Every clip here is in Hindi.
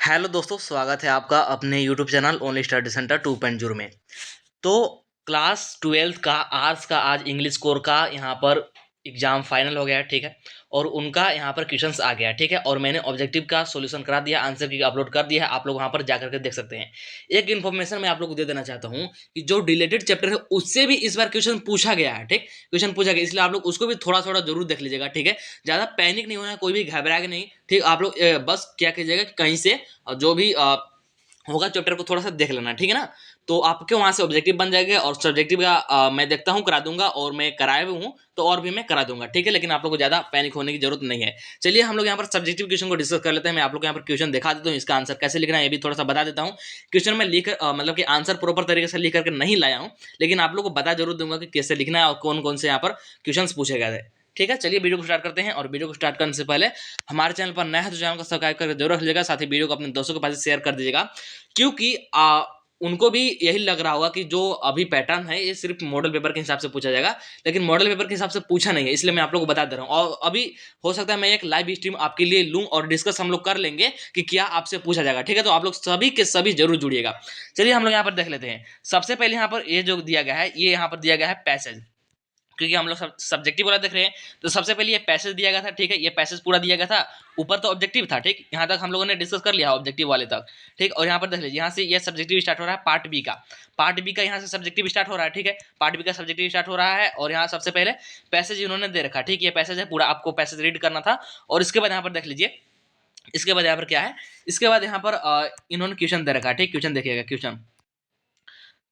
हेलो दोस्तों, स्वागत है आपका अपने YouTube channel only study centre 2.0 में। तो क्लास 12th का आर्ट्स का आज इंग्लिश कोर का यहाँ पर एग्जाम फाइनल हो गया है, ठीक है। और उनका यहाँ पर क्वेश्चंस आ गया है, ठीक है। और मैंने ऑब्जेक्टिव का सॉल्यूशन करा दिया, आंसर की अपलोड कर दिया है, आप लोग वहाँ पर जा करके देख सकते हैं। एक इन्फॉर्मेशन मैं आप लोग को दे देना चाहता हूँ कि जो डिलेटेड चैप्टर है उससे भी इस बार क्वेश्चन पूछा गया है, ठीक। क्वेश्चन पूछा गया, इसलिए आप लोग उसको भी थोड़ा थोड़ा जरूर देख लीजिएगा, ठीक है। ज़्यादा पैनिक नहीं होना है, कोई भी घबराएगा नहीं, ठीक। आप लोग बस क्या कीजिएगा कि कहीं से जो भी होगा चैप्टर को थोड़ा सा देख लेना, ठीक है ना। तो आपके वहां से ऑब्जेक्टिव बन जाएगा और सब्जेक्टिव का मैं देखता हूँ, करा दूंगा, और मैं कराए भी हूँ तो और भी मैं करा दूंगा, ठीक है। लेकिन आप लोग को ज्यादा पैनिक होने की जरूरत नहीं है। चलिए हम लोग यहाँ पर सब्जेक्टिव क्वेश्चन को डिस्कस कर लेते हैं। मैं आप लोग यहाँ पर क्वेश्चन दिखा देता हूँ, इसका आंसर कैसे लिखना है ये भी थोड़ा सा बता देता हूँ। क्वेश्चन में लिख मतलब कि आंसर प्रॉपर तरीके से लिख करके नहीं लाया हूँ, लेकिन आप लोग को बता जरूर दूंगा कि कैसे लिखना है और कौन कौन से यहाँ पर क्वेश्चन पूछे गए थे, ठीक है। चलिए वीडियो को स्टार्ट करते हैं। और वीडियो को स्टार्ट करने से पहले हमारे चैनल पर नया है तो चैनल को सब्सक्राइब करके जरूर रख लीजिएगा, साथ ही वीडियो को अपने दोस्तों के पास शेयर कर दीजिएगा, क्योंकि उनको भी यही लग रहा होगा कि जो अभी पैटर्न है ये सिर्फ मॉडल पेपर के हिसाब से पूछा जाएगा, लेकिन मॉडल पेपर के हिसाब से पूछा नहीं है, इसलिए मैं आप लोगों को बता दे रहा हूँ। और अभी हो सकता है मैं एक लाइव स्ट्रीम आपके लिए लूँ और डिस्कस हम लोग कर लेंगे कि क्या आपसे पूछा जाएगा, ठीक है। तो आप लोग सभी के सभी जरूर जुड़िएगा। चलिए हम लोग यहाँ पर देख लेते हैं। सबसे पहले यहाँ पर ये जो दिया गया है, ये यहाँ पर दिया गया है पैसेज, क्योंकि हम लोग सब्जेक्टिव वाला देख रहे हैं। तो सबसे पहले ये पैसेज दिया गया था, ठीक है। ये पैसेज पूरा दिया गया था, ऊपर तो ऑब्जेक्टिव था, ठीक। यहाँ तक हम लोगों ने डिस्कस कर लिया ऑब्जेक्टिव वाले तक, ठीक। और यहाँ पर देख लीजिए, यहाँ से ये सब्जेक्टिव स्टार्ट हो रहा है पार्ट बी का। पार्ट बी का यहाँ से सब्जेक्टिव स्टार्ट हो रहा है, ठीक है। पार्ट बी का सब्जेक्टिव स्टार्ट हो रहा है और यहाँ सबसे पहले पैसेज इन्होंने दे रखा, ठीक। ये पैसेज है पूरा, आपको पैसेज रीड करना था। और इसके बाद यहाँ पर देख लीजिए, इसके बाद यहाँ पर क्या है, इसके बाद यहाँ पर इन्होंने क्वेश्चन दे रखा, ठीक। क्वेश्चन देखिएगा, क्वेश्चन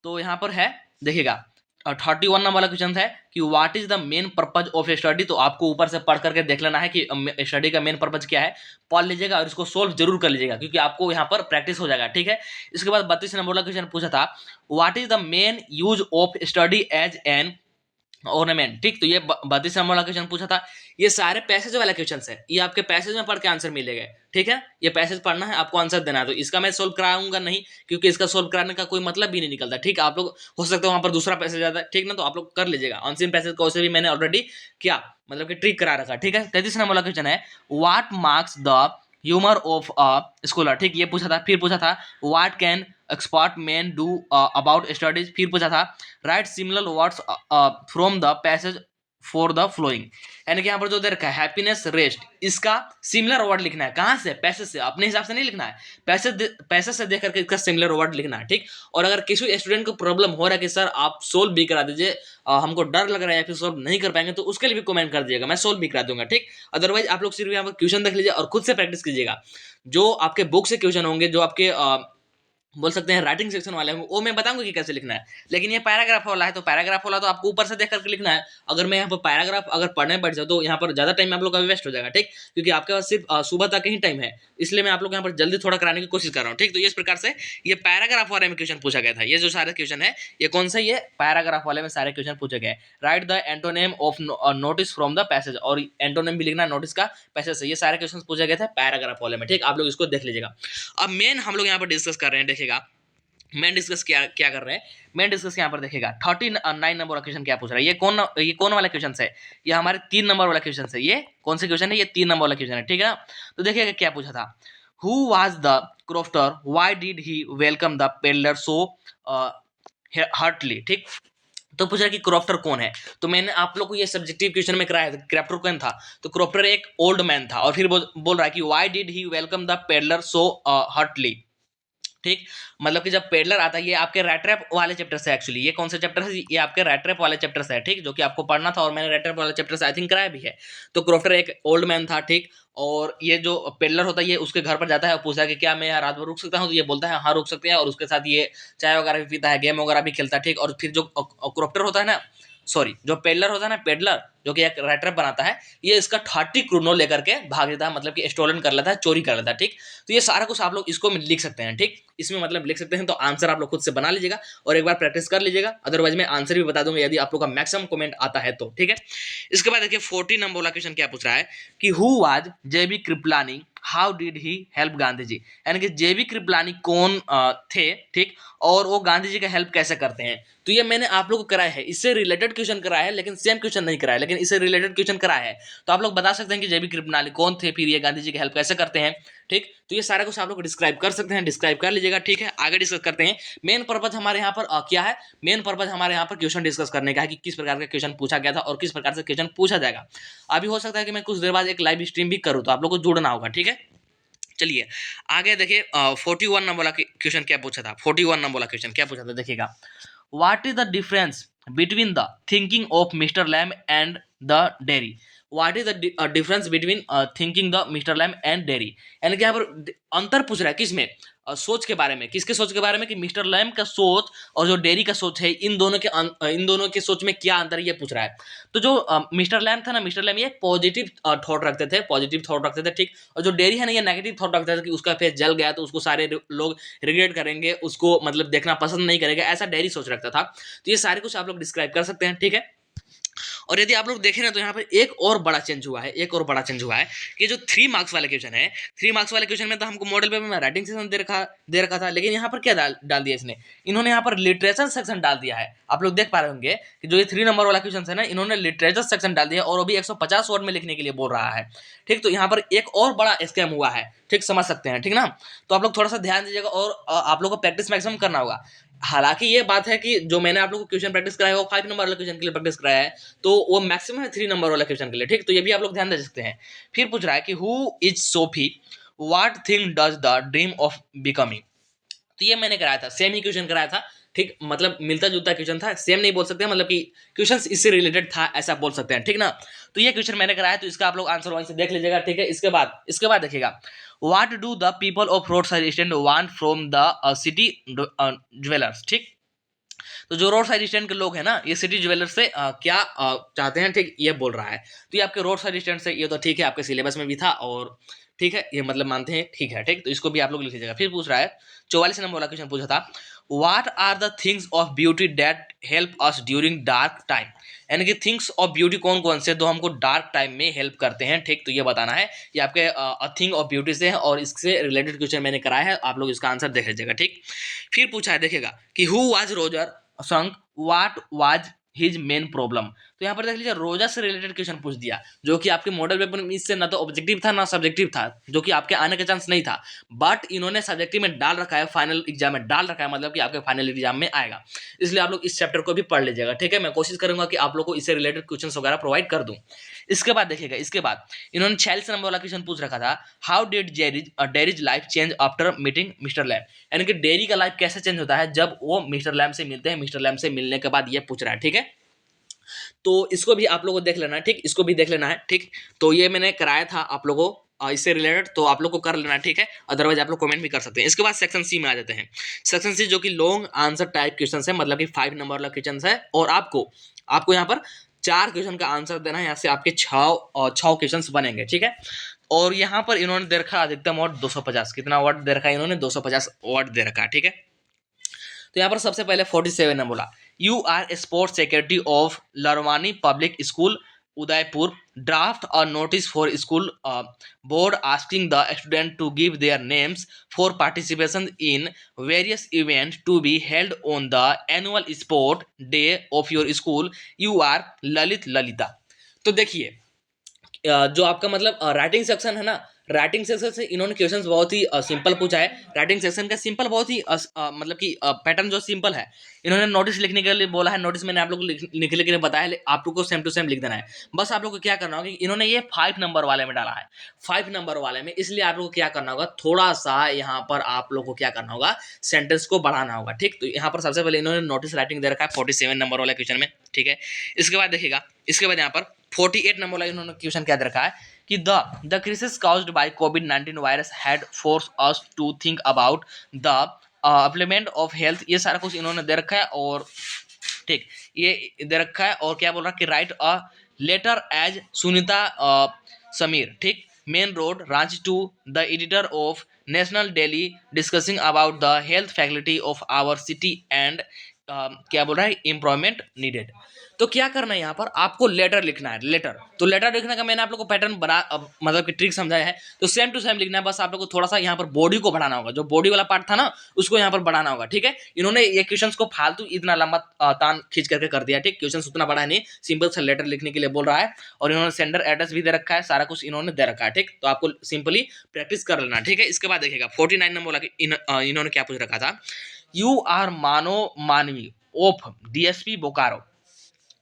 तो यहाँ पर है, देखिएगा। 31 नंबर वाला क्वेश्चन है कि what is the main purpose of A study. तो आपको ऊपर से पढ़ करके देख लेना है कि स्टडी का मेन पर्पज क्या है, पढ़ लीजिएगा और इसको सोल्व जरूर कर लीजिएगा, क्योंकि आपको यहाँ पर प्रैक्टिस हो जाएगा, ठीक है। इसके बाद 32 नंबर वाला क्वेश्चन पूछा था, what is the main use of study as an ornament, ठीक। तो ये 32 नंबर वाला क्वेश्चन पूछा था। ये सारे पैसेज वाला क्वेश्चन है, ये आपके पैसेज में पढ़ के आंसर मिलेगा, ठीक है। ये पैसेज पढ़ना है, आपको आंसर देना है। तो इसका मैं सोल्व कराऊंगा नहीं, क्योंकि इसका सोल्व कराने का कोई मतलब भी नहीं निकलता, ठीक। आप लोग हो सकता है वहां पर दूसरा पैसेज आता है, ठीक ना, तो आप लोग कर लीजिएगा। अनसीन पैसेज को से भी मैंने ऑलरेडी क्या मतलब कि ट्रिक करा रखा, ठीक है। 33 नंबर वाला क्वेश्चन है, what marks the humour of a scholar, ठीक। ये पूछा था। फिर पूछा था, what can expert man do about studies. फिर पूछा था, right similar words from the passage for the flowing. यानी कि यहाँ पर जो दे रखा है हैप्पीनेस रेस्ट, इसका सिमिलर वर्ड लिखना है। कहाँ से? पैसेज से, अपने हिसाब से नहीं लिखना है, पैसेज से देख करके इसका सिमिलर वर्ड लिखना है, ठीक। और अगर किसी स्टूडेंट को प्रॉब्लम हो रहा है कि सर आप सोल्व भी करा दीजिए, हमको डर लग रहा है या फिर सोल्व नहीं कर पाएंगे, तो उसके लिए भी कमेंट कर दीजिएगा, मैं सोल्व भी करा दूंगा, ठीक। अदरवाइज आप लोग सिर्फ यहाँ पर क्वेश्चन देख लीजिए और खुद से प्रैक्टिस कीजिएगा। जो आपके बुक से क्वेश्चन होंगे, जो आपके बोल सकते हैं राइटिंग सेक्शन वाले होंगे, वो मैं बताऊंगा कि कैसे लिखना है। लेकिन ये पैराग्राफ वाला है, तो पैराग्राफ वाला तो आपको ऊपर से देख करके लिखना है। अगर मैं यहाँ पर पैराग्राफ अगर पढ़ने बैठ जाऊँ तो यहाँ पर ज्यादा टाइम आप लोग का वेस्ट हो जाएगा, ठीक। क्योंकि आपके पास सिर्फ सुबह तक ही टाइम है, इसलिए मैं आप लोग यहाँ पर जल्दी थोड़ा कराने की कोशिश कर रहा हूँ, ठीक। तो इस प्रकार से ये पैराग्राफ वाले में क्वेश्चन पूछा गया था। ये जो सारे क्वेश्चन है, ये कौन सा, ये पैराग्राफ वाले में सारे क्वेश्चन पूछे गए। Right the antonym of notice from the passage, और एंटोनेम भी लिखना नोटिस का पैसेज से। ये सारे क्वेश्चन पूछे गए थे पैराग्राफ वाले में, ठीक। आप लोग इसको देख लीजिएगा। अब मेन हम लोग यहाँ पर डिस्कस कर रहे हैं, देखिएगा मेन डिस्कस क्या क्या कर रहे हैं। मेन डिस्कस यहाँ पर देखिएगा 39 नंबर वाला क्वेश्चन क्या पूछ रहा है। ये कौन वाला क्वेश्चन है, ये हमारे 3 नंबर वाला क्वेश्चन है। ये कौन से क्वेश्चन है, ये 3 नंबर वाला क्वेश्चन है, ठीक है ना। तो देखिएगा क्या पूछा था, who was the crofter, why did he welcome the peddler so heartily, ठीक। तो पूछ रहा है कि क्रॉफ्टर कौन है। तो मैंने आप लोग को ये सब्जेक्टिव क्वेश्चन में कराया था, क्रॉफ्टर कौन था। तो क्रॉफ्टर एक ओल्ड मैन था। और फिर बोल रहा है कि why did he welcome the peddler so heartily, ठीक। मतलब कि जब पेडलर आता है, ये आपके रैट ट्रैप वाले चैप्टर से, एक्चुअली ये कौन सा चैप्टर है, ये आपके रैट ट्रैप वाले चैप्टर से है, ठीक। जो कि आपको पढ़ना था और मैंने रैट ट्रैप वाले चैप्टर से आई थिंक कराया भी है। तो क्रॉफ्टर एक ओल्ड मैन था, ठीक। और ये जो पेडलर होता है, ये उसके घर पर जाता है और पूछता है कि क्या मैं यहाँ रात भर रुक सकता हूँ। तो ये बोलता है हाँ रुक सकते हैं, और उसके साथ ये चाय वगैरह भी पीता है, गेम वगैरह भी खेलता है, ठीक। और फिर जो क्रॉफ्टर होता है ना, सॉरी जो पेडलर होता है ना, पेडलर जो कि एक रैट ट्रैप बनाता है, ये इसका 30 क्रूनो लेकर के भाग देता है, मतलब कि स्टोलन कर लेता है, चोरी कर लेता है, ठीक। तो ये सारा कुछ आप लोग इसको लिख सकते हैं, ठीक। इसमें मतलब लिख सकते हैं। तो आंसर आप लोग खुद से बना लीजिएगा और एक बार प्रैक्टिस कर लीजिएगा। अदरवाइज मैं आंसर भी बता दूंगा यदि आप लोग का मैक्सिमम कमेंट आता है तो, ठीक है। इसके बाद देखिए 40 नंबर वाला क्वेश्चन क्या पूछ रहा है कि who was JB Kripalani, how did he help Gandhi ji. यानी कि जेबी कृपलानी कौन थे, ठीक। और वो गांधी जी का हेल्प कैसे करते हैं। तो ये मैंने आप लोग को कराया है, इससे रिलेटेड क्वेश्चन कराया है, लेकिन सेम क्वेश्चन नहीं कराया है। लेकिन लेकिन इससे रिलेटेड क्वेश्चन कराया है। तो आप लोग बता सकते हैं कि जेबी कृपलानी कौन थे, फिर ये गांधी जी की हेल्प कैसे करते हैं, ठीक। तो ये सारा कुछ आप लोग डिस्क्राइब कर सकते हैं, डिस्क्राइब कर लीजिएगा, ठीक है। आगे डिस्कस करते हैं। मेन पर्पज हमारे यहाँ पर क्या है, मेन पर्पज हमारे यहाँ पर क्वेश्चन डिस्कस करने का है कि किस प्रकार का क्वेश्चन पूछा गया था और किस प्रकार से क्वेश्चन पूछा जाएगा। अभी हो सकता है कि मैं कुछ देर बाद एक लाइव स्ट्रीम भी करूँ, तो आप लोग को जुड़ना होगा, ठीक है। चलिए आगे देखिए, 41 नंबर वाला क्वेश्चन क्या पूछा था, 41 नंबर वाला क्वेश्चन क्या पूछा था, देखिएगा। What is the difference between the thinking of mister Lamb and the Derry. What is the difference between thinking the mister Lamb and Derry, यानी कि यहाँ पर अंतर पूछ रहा है किसमें, सोच के बारे में। किसके सोच के बारे में, कि मिस्टर लैम का सोच और जो डेयरी का सोच है, इन दोनों के सोच में क्या अंतर है, ये पूछ रहा है। तो जो मिस्टर लैम था ना, मिस्टर लैम ये पॉजिटिव थॉट रखते थे, पॉजिटिव थॉट रखते थे, ठीक। और जो डेयरी है ना, ये नेगेटिव थॉट रखता था कि उसका फेस जल गया तो उसको सारे लोग रिग्रेट करेंगे, उसको मतलब देखना पसंद नहीं करेगा, ऐसा डेयरी सोच रखता था। तो ये सारे कुछ आप लोग डिस्क्राइब कर सकते हैं, ठीक है। और यदि आप लोग देखें ना, तो यहाँ पर एक और बड़ा चेंज हुआ है, एक और बड़ा चेंज हुआ है कि जो 3 मार्क्स वाले क्वेश्चन है, 3 मार्क्स वाले क्वेश्चन में तो हमको मॉडल पेपर में राइटिंग सेक्शन दे रखा था, लेकिन यहाँ पर क्या डाल दिया इसने, इन्होंने यहाँ पर लिटरेचर सेक्शन डाल दिया है। आप लोग देख पा रहे होंगे कि जो ये 3 नंबर वाला क्वेश्चन है ना, इन्होंने लिटरेचर सेक्शन डाल दिया और वो भी 150 वर्ड में लिखने के लिए बोल रहा है, ठीक। तो यहाँ पर एक और बड़ा स्कैम हुआ है, ठीक, समझ सकते हैं, ठीक ना। तो आप लोग थोड़ा सा ध्यान दीजिएगा और आप लोग को प्रैक्टिस मैक्सिमम करना होगा। हालांकि ये बात है कि जो मैंने आप लोगों को क्वेश्चन प्रैक्टिस कराया है वो 5 नंबर वाले क्वेश्चन के लिए प्रैक्टिस कराया है, तो वो मैक्सिमम है 3 नंबर वाले क्वेश्चन के लिए, ठीक। तो ये भी आप लोग ध्यान दे सकते हैं। फिर पूछ रहा है कि who is Sophie, what thing does the dream of becoming. तो ये मैंने कराया था, सेम ही क्वेश्चन कराया था, ठीक। मतलब मिलता जुलता क्वेश्चन था, सेम नहीं बोल सकते, मतलब कि क्वेश्चन इससे रिलेटेड था ऐसा बोल सकते हैं, ठीक ना। तो ये क्वेश्चन मैंने कराया, तो इसका आप लोग आंसर वहीं से देख लीजिएगा, ठीक है। इसके बाद देखिएगा, what do the people of road side stand want from the city jewellers, ठीक। तो जो रोड साइड स्टैंड के लोग हैं ना, ये सिटी ज्वेलर से क्या चाहते हैं, ठीक, ये बोल रहा है। तो ये आपके रोड साइड स्टैंड से, ये तो ठीक है, आपके सिलेबस में भी था और ठीक है, ये मतलब मानते हैं, ठीक है, ठीक। तो इसको भी आप लोग लिख लीजिएगा। फिर पूछ रहा है, 44 नंबर वाला क्वेश्चन पूछा था, what are the things of beauty that help us during dark time, यानी कि थिंग्स ऑफ ब्यूटी कौन कौन से, जो हमको डार्क टाइम में हेल्प करते हैं, ठीक। तो ये बताना है, ये आपके थिंग ऑफ ब्यूटी से है और इससे रिलेटेड क्वेश्चन मैंने कराया है, आप लोग इसका आंसर देख लीजिएगा, ठीक। फिर पूछा है, देखिएगा कि who was Roger sunk, what was his main problem. तो यहाँ पर देख लीजिए, रोजा से रिलेटेड क्वेश्चन पूछ दिया, जो कि आपके मॉडल पेपर में इससे ना तो ऑब्जेक्टिव था ना सब्जेक्टिव था, जो कि आपके आने का चांस नहीं था, बट इन्होंने सब्जेक्टिव में डाल रखा है, फाइनल एग्जाम में डाल रखा है, मतलब कि आपके फाइनल एग्जाम में आएगा। इसलिए आप लोग इस चैप्टर को भी पढ़ लीजिएगा, ठीक है। मैं कोशिश करूंगा कि आप लोग को इससे रिलेटेड क्वेश्चन वगैरह प्रोवाइड कर दूं। इसके बाद देखिएगा, इसके बाद इन्होंने 46 नंबर वाला क्वेश्चन पूछ रखा था, how did Derry's life change after meeting mister Lamb, यानी कि डेरी का लाइफ कैसे चेंज होता है जब वो मिस्टर लैम से मिलते हैं। मिस्टर लैम से मिलने के बाद ये पूछ रहा है, ठीक है। तो इसको भी आप लोगों को देख लेना है, ठीक, इसको भी देख लेना है, ठीक। तो ये मैंने कराया था आप लोगों को इससे रिलेटेड, तो आप लोग को कर लेना है, ठीक है। अदरवाइज आप लोग कमेंट भी कर सकते हैं। इसके बाद सेक्शन सी में आ जाते हैं। सेक्शन सी जो कि लॉन्ग आंसर टाइप क्वेश्चन है, मतलब कि 5 नंबर वाला क्वेश्चन है, और आपको यहाँ पर 4 क्वेश्चन का आंसर देना है। यहाँ से आपके 6 क्वेश्चन बनेंगे, ठीक है। और यहाँ पर इन्होंने दे रखा अधिकतम वर्ड 250, कितना वर्ड दे रखा है इन्होंने, 250 वर्ड दे रखा है, ठीक है। तो यहाँ पर सबसे पहले 47 ने बोला, you are sports secretary of Larwani public school Udaipur, draft a notice for school board asking the student to give their names for participation in various event to be held on the annual sport day of your school, you are Lalit Lalita. तो देखिए, जो आपका मतलब राइटिंग सेक्शन है ना, राइटिंग सेक्शन से इन्होंने क्वेश्चंस बहुत ही सिंपल पूछा है। राइटिंग सेक्शन का सिंपल बहुत ही मतलब कि पैटर्न जो सिंपल है, इन्होंने नोटिस लिखने के लिए बोला है। नोटिस मैंने आप लोग को लिखने के लिए बताया है, आप लोग को सेम टू सेम लिख देना है। बस आप लोग को क्या करना होगा कि इन्होंने ये 5 नंबर वाले में डाला है, 5 नंबर वाले में, इसलिए आप लोग को क्या करना होगा, थोड़ा सा यहाँ पर आप लोग को क्या करना होगा, सेंटेंस को बढ़ाना होगा, ठीक। तो यहाँ पर सबसे पहले इन्होंने नोटिस राइटिंग दे रखा है 47 नंबर वाले क्वेश्चन में, ठीक है। इसके बाद देखिएगा, इसके बाद यहाँ पर 48 नंबर वाला इन्होंने क्वेश्चन क्या दे रखा है कि the crisis caused by COVID-19 virus had forced us to think about the implement of health। ये सारा कुछ इन्होंने दे रखा है, और ठीक, ये दे रखा है। और क्या बोल रहा है कि write a letter as Sunita Samir, ठीक, main road Ranchi to the editor of national daily discussing about the health facility of our city and क्या बोल रहा है, एम्प्लॉयमेंट नीडेड। तो क्या करना है यहाँ पर, आपको लेटर लिखना है, लेटर। तो लेटर लिखने का मैंने आप लोग को पैटर्न बना मतलब कि ट्रिक समझाया है, तो सेम टू सेम लिखना है। बस आप लोग को थोड़ा सा यहाँ पर बॉडी को बढ़ाना होगा, जो बॉडी वाला पार्ट था ना उसको यहाँ पर बढ़ाना होगा, ठीक है। इन्होंने ये क्वेश्चन को फालतू इतना लंबा तान खींच करके कर दिया, ठीक। क्वेश्चन उतना बड़ा नहीं, सिंपल सा लेटर लिखने के लिए बोल रहा है, और इन्होंने सेंडर एड्रेस भी दे रखा है, सारा कुछ इन्होंने दे रखा है, ठीक। तो आपको सिंपली प्रैक्टिस कर लेना, ठीक है। इसके बाद देखिएगा 49 नंबर वाला इन्होंने क्या पूछ रखा था, यू आर मानो मानवी ऑफ डीएसपी बोकारो।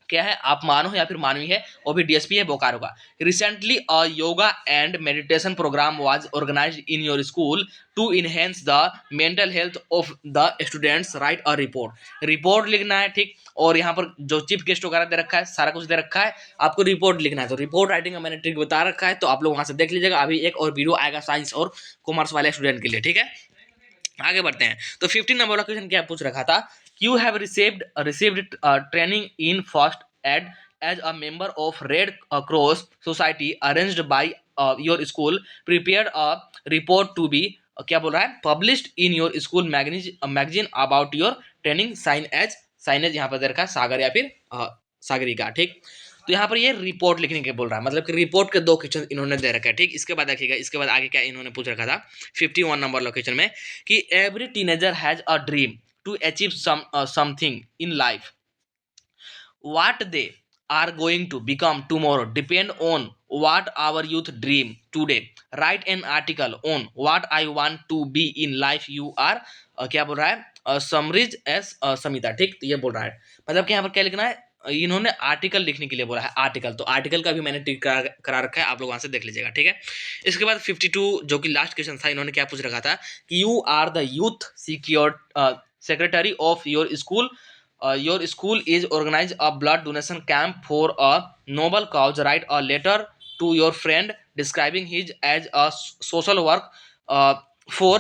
क्या है, आप मानो या फिर मानवी है, वो भी डीएसपी है बोकारो का। Recently a yoga and meditation programme was organised in your school to enhance the mental health of the students, write a report. Report लिखना है, ठीक। और यहाँ पर जो चीफ गेस्ट वगैरह दे रखा है, सारा कुछ दे रखा है, आपको रिपोर्ट लिखना है। तो रिपोर्ट राइटिंग का मैंने ट्रिक बता रखा है, तो आप लोग वहां से देख लीजिएगा। अभी एक और वीडियो आएगा साइंस और कॉमर्स वाले स्टूडेंट के लिए, ठीक है। आगे बढ़ते हैं। तो 15 नंबर का क्वेश्चन क्या पूछ रखा था, you have received training in first aid as a member of red cross society arranged by your school, prepared a report to be, क्या बोल रहा है, published in your school magazine about your training, signage यहाँ पर दे रखा है सागर या फिर सागरिका, ठीक। तो यहाँ पर ये रिपोर्ट लिखने के बोल रहा है, मतलब कि रिपोर्ट के 2 क्वेश्चन इन्होंने दे रखा है, ठीक। इसके बाद देखिएगा, इसके बाद आगे क्या इन्होंने पूछ रखा था 51 नंबर लोकेशन में, कि every teenager has a dream to achieve something in life, what they are going to become tomorrow depend on what our youth dream today, write an article on what I want to be in life, you are क्या बोल रहा है, समरीज एस समिता, ठीक। तो ये बोल रहा है, मतलब कि यहाँ पर क्या लिखना है, इन्होंने आर्टिकल लिखने के लिए बोला है, आर्टिकल। तो आर्टिकल का भी मैंने टिक करा रखा है, आप लोग वहां से देख लीजिएगा, ठीक है। इसके बाद 52 जो कि लास्ट क्वेश्चन था, इन्होंने क्या पूछ रखा था कि you are the youth secure secretary of your school, your school is organize a blood donation camp for a noble cause, write a letter to your friend describing his as a social work for,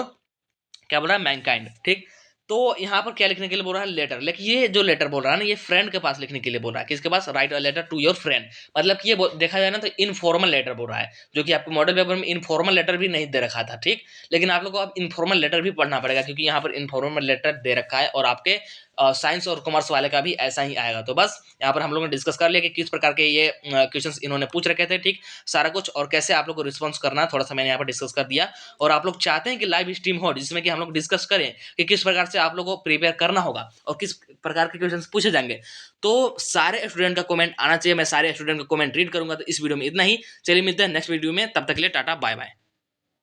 क्या बोल रहा है, मैनकाइंड, ठीक। तो यहाँ पर क्या लिखने के लिए बोल रहा है, लेटर। लेकिन ये जो लेटर बोल रहा है ना, ये फ्रेंड के पास लिखने के लिए बोल रहा है, किसके पास, write a letter to your friend. मतलब कि ये देखा जाए ना तो इनफॉर्मल लेटर बोल रहा है, जो कि आपको मॉडल पेपर में इनफॉर्मल लेटर भी नहीं दे रखा था, ठीक। लेकिन आप लोग को अब इनफॉर्मल लेटर भी पढ़ना पड़ेगा, क्योंकि यहाँ पर इनफॉर्मल लेटर दे रखा है, और आपके साइंस और कॉमर्स वाले का भी ऐसा ही आएगा। तो बस यहाँ पर हम लोगों ने डिस्कस कर लिया कि किस प्रकार के ये क्वेश्चंस इन्होंने पूछ रखे थे, ठीक, सारा कुछ, और कैसे आप लोग को रिस्पॉन्स करना है, थोड़ा सा मैंने यहाँ पर डिस्कस कर दिया। और आप लोग चाहते हैं कि लाइव स्ट्रीम हो, जिसमें कि हम लोग डिस्कस करें कि किस प्रकार से आप लोग को प्रिपेयर करना होगा और किस प्रकार के क्वेश्चंस पूछे जाएंगे, तो सारे स्टूडेंट का कमेंट आना चाहिए। मैं सारे स्टूडेंट का कमेंट रीड करूंगा। तो इस वीडियो में इतना ही, चलिए मिलते हैं नेक्स्ट वीडियो में, तब तक के लिए टाटा बाय बाय।